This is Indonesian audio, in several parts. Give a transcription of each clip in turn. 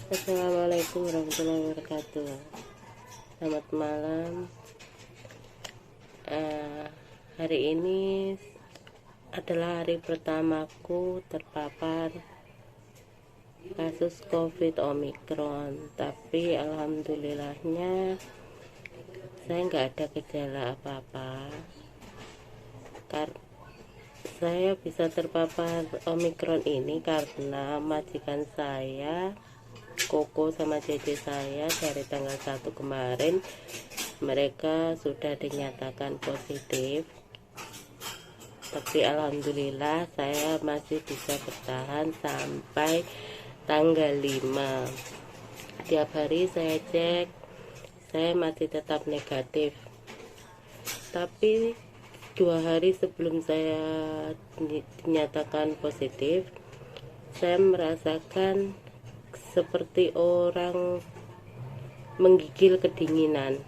Assalamualaikum warahmatullahi wabarakatuh. Selamat malam. Hari ini adalah hari pertamaku terpapar kasus COVID Omicron. Tapi alhamdulillahnya saya nggak ada gejala apa-apa. Saya bisa terpapar Omicron ini karena majikan saya, Koko sama Cece saya, dari tanggal 1 kemarin mereka sudah dinyatakan positif. Tapi alhamdulillah saya masih bisa bertahan sampai tanggal 5. Tiap hari saya cek, saya masih tetap negatif. Tapi 2 hari sebelum saya dinyatakan positif, saya merasakan seperti orang menggigil kedinginan.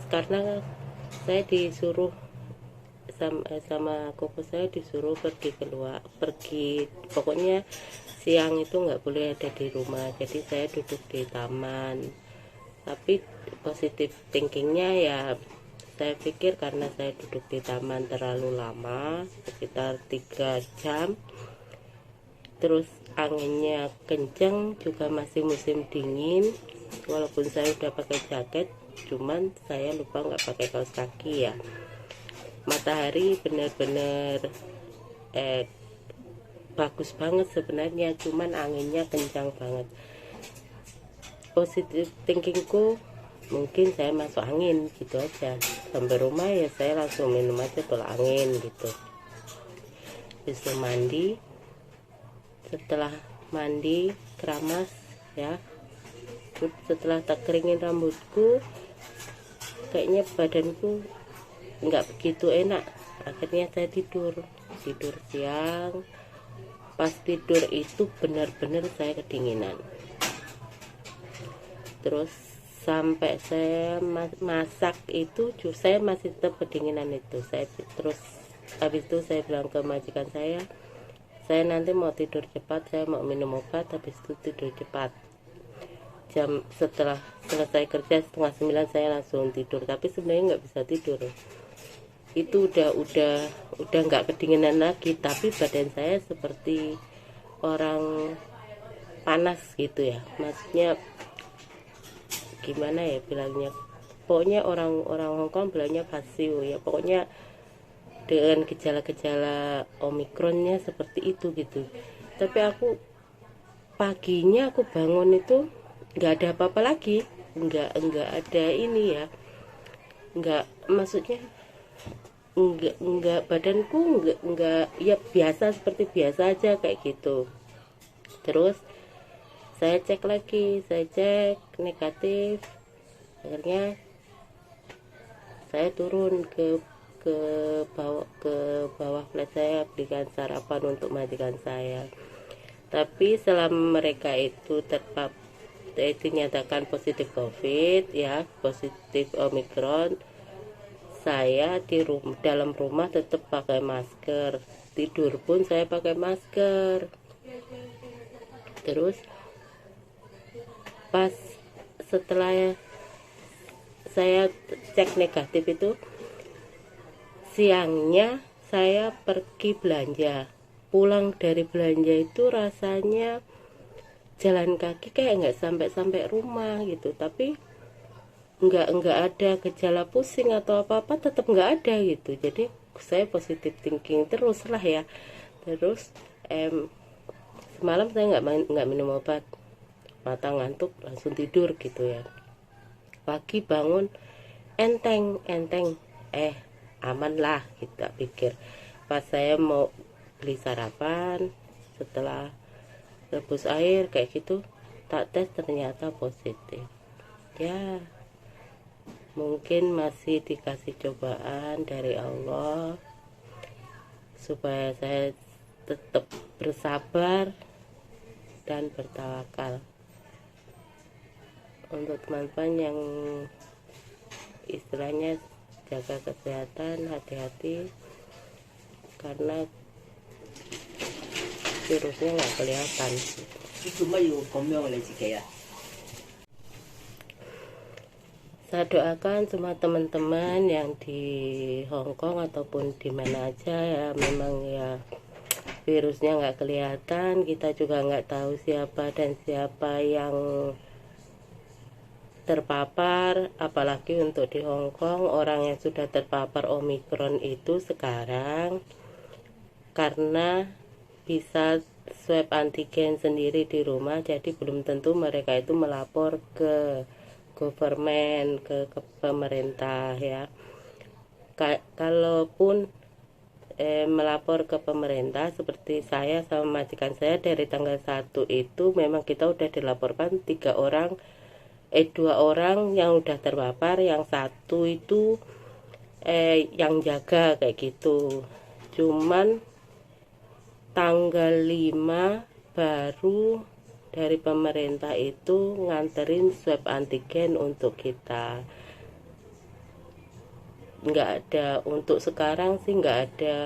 Karena saya disuruh sama koko saya disuruh pergi pokoknya siang itu nggak boleh ada di rumah, jadi saya duduk di taman. Tapi positif thinkingnya ya, saya pikir karena saya duduk di taman terlalu lama, sekitar 3 jam, terus anginnya kenceng, juga masih musim dingin. Walaupun saya udah pakai jaket, cuman saya lupa nggak pakai kaos kaki ya. Matahari bener-bener bagus banget sebenarnya, cuman anginnya kencang banget. Positif thinkingku, mungkin saya masuk angin gitu aja. Sampai rumah ya saya langsung minum aja tolak angin gitu. Bisa mandi, setelah mandi keramas ya, setelah tak keringin rambutku, kayaknya badanku nggak begitu enak. Akhirnya saya tidur siang. Pas tidur itu benar-benar saya kedinginan. Terus sampai saya masak itu saya masih tetap kedinginan itu. Terus habis itu saya bilang ke majikan saya nanti mau tidur cepat, saya mau minum obat, habis itu tidur cepat. Setelah selesai kerja 8:30 saya langsung tidur, tapi sebenarnya nggak bisa tidur. Itu udah nggak kedinginan lagi, tapi badan saya seperti orang panas gitu ya, maksudnya gimana ya bilangnya, pokoknya orang Hongkong bilangnya pasio ya, pokoknya dengan gejala-gejala Omicronnya seperti itu gitu. Tapi paginya aku bangun itu nggak ada apa-apa lagi, nggak ada ini ya, nggak, maksudnya nggak badanku nggak ya, biasa seperti biasa aja kayak gitu. Terus saya cek lagi, saya cek negatif. Akhirnya saya turun ke bawah flat, saya belikan sarapan untuk majikan saya. Tapi selama mereka itu dinyatakan positif COVID ya, positif Omicron, saya dalam rumah tetap pakai masker, tidur pun saya pakai masker. Terus pas setelah saya cek negatif itu, siangnya saya pergi belanja. Pulang dari belanja itu rasanya jalan kaki kayak nggak sampai rumah gitu, tapi nggak ada gejala pusing atau apa-apa, tetap nggak ada gitu. Jadi saya positif thinking terus lah ya. Terus semalam saya nggak minum obat, mata ngantuk langsung tidur gitu ya. Pagi bangun enteng aman lah kita pikir. Pas saya mau beli sarapan, setelah rebus air kayak gitu, tak tes ternyata positif ya. Mungkin masih dikasih cobaan dari Allah supaya saya tetap bersabar dan bertawakal. Untuk teman-teman yang istilahnya jaga kesehatan, hati-hati, karena virusnya nggak kelihatan. Saya doakan semua teman-teman yang di Hong Kong ataupun di mana aja ya, memang ya virusnya nggak kelihatan, kita juga nggak tahu siapa dan siapa yang terpapar. Apalagi untuk di Hong Kong, orang yang sudah terpapar Omikron itu sekarang karena bisa swab antigen sendiri di rumah, jadi belum tentu mereka itu melapor ke government, ke pemerintah ya. Kalaupun melapor ke pemerintah, seperti saya sama majikan saya dari tanggal 1 itu memang kita udah dilaporkan 2 orang yang udah terpapar, yang satu itu yang jaga kayak gitu. Cuman tanggal 5 baru dari pemerintah itu nganterin swab antigen untuk kita. Nggak ada, untuk sekarang sih nggak ada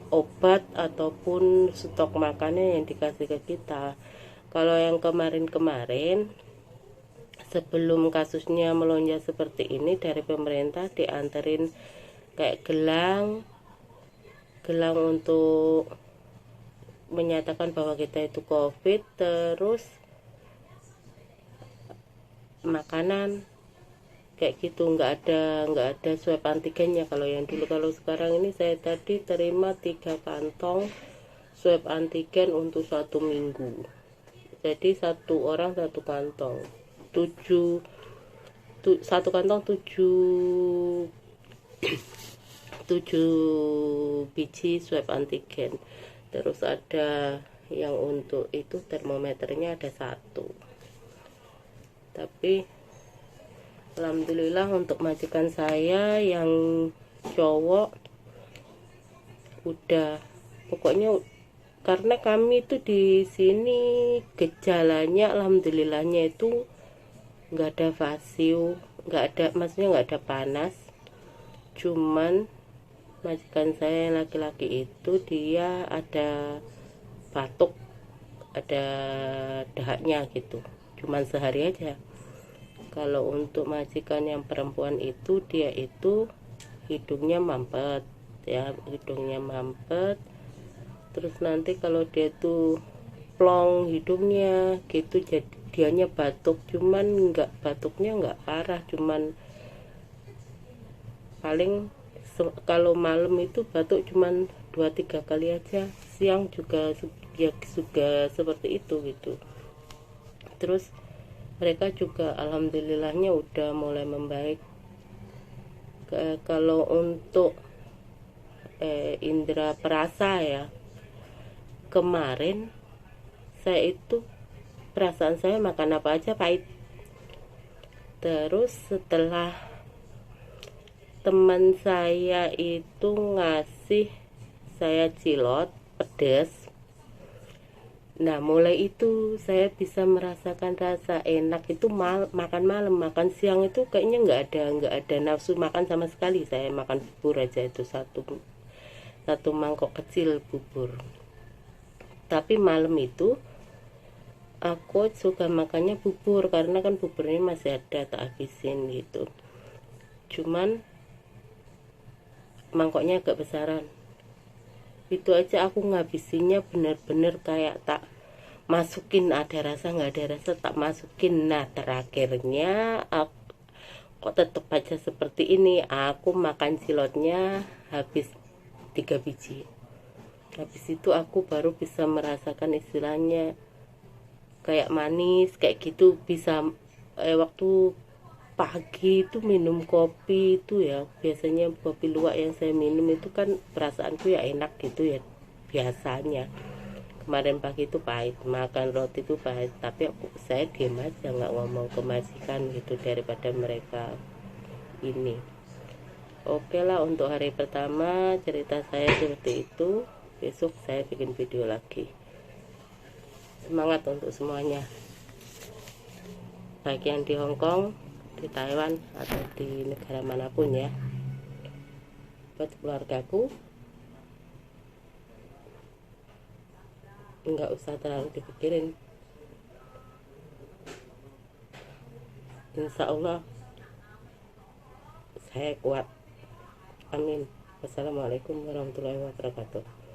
obat ataupun stok makanan yang dikasih ke kita. Kalau yang kemarin-kemarin sebelum kasusnya melonjak seperti ini, dari pemerintah dianterin kayak gelang untuk menyatakan bahwa kita itu COVID, terus makanan kayak gitu. nggak ada swab antigennya kalau yang dulu. Kalau sekarang ini saya tadi terima 3 kantong swab antigen untuk 1 minggu, jadi 1 orang 1 kantong, 1 kantong 7 biji swab antigen. Terus ada yang untuk itu termometernya ada 1. Tapi alhamdulillah untuk majikan saya yang cowok udah, pokoknya karena kami itu di sini gejalanya alhamdulillahnya itu nggak ada fasiu, nggak ada, maksudnya nggak ada panas. Cuman majikan saya yang laki-laki itu dia ada batuk, ada dahaknya gitu, cuman sehari aja. Kalau untuk majikan yang perempuan itu, dia itu hidungnya mampet ya, terus nanti kalau dia tuh plong hidungnya gitu, jadi dianya batuk, cuman batuknya nggak parah, cuman paling kalau malam itu batuk cuman 2-3 kali aja, siang juga ya juga seperti itu gitu. Terus mereka juga alhamdulillahnya udah mulai membaik. Kalau untuk indera perasa ya, kemarin saya itu perasaan saya makan apa aja pahit. Terus setelah teman saya itu ngasih saya cilok pedas, nah mulai itu saya bisa merasakan rasa enak itu. Makan malam, makan siang itu kayaknya nggak ada nafsu makan sama sekali. Saya makan bubur aja itu satu mangkok kecil bubur. Tapi malam itu aku suka makannya bubur karena kan buburnya masih ada, tak habisin gitu. Cuman mangkoknya agak besaran, itu aja aku ngabisinnya bener-bener kayak tak masukin, ada rasa nggak ada rasa tak masukin. Nah terakhirnya kok tetep aja seperti ini, aku makan ciloknya habis 3 biji. Habis itu aku baru bisa merasakan istilahnya kayak manis kayak gitu. Bisa waktu pagi itu minum kopi itu ya, biasanya kopi luwak yang saya minum itu kan perasaanku ya enak gitu ya biasanya. Kemarin pagi itu pahit, makan roti itu pahit, tapi saya diam aja nggak ngomong ke majikan gitu daripada mereka ini. Oke lah, untuk hari pertama cerita saya seperti itu. Besok saya bikin video lagi. Semangat untuk semuanya, baik yang di Hong Kong, di Taiwan, atau di negara manapun ya. Buat keluargaku, nggak usah terlalu dipikirin. Insya Allah saya kuat. Amin. Wassalamualaikum warahmatullahi wabarakatuh.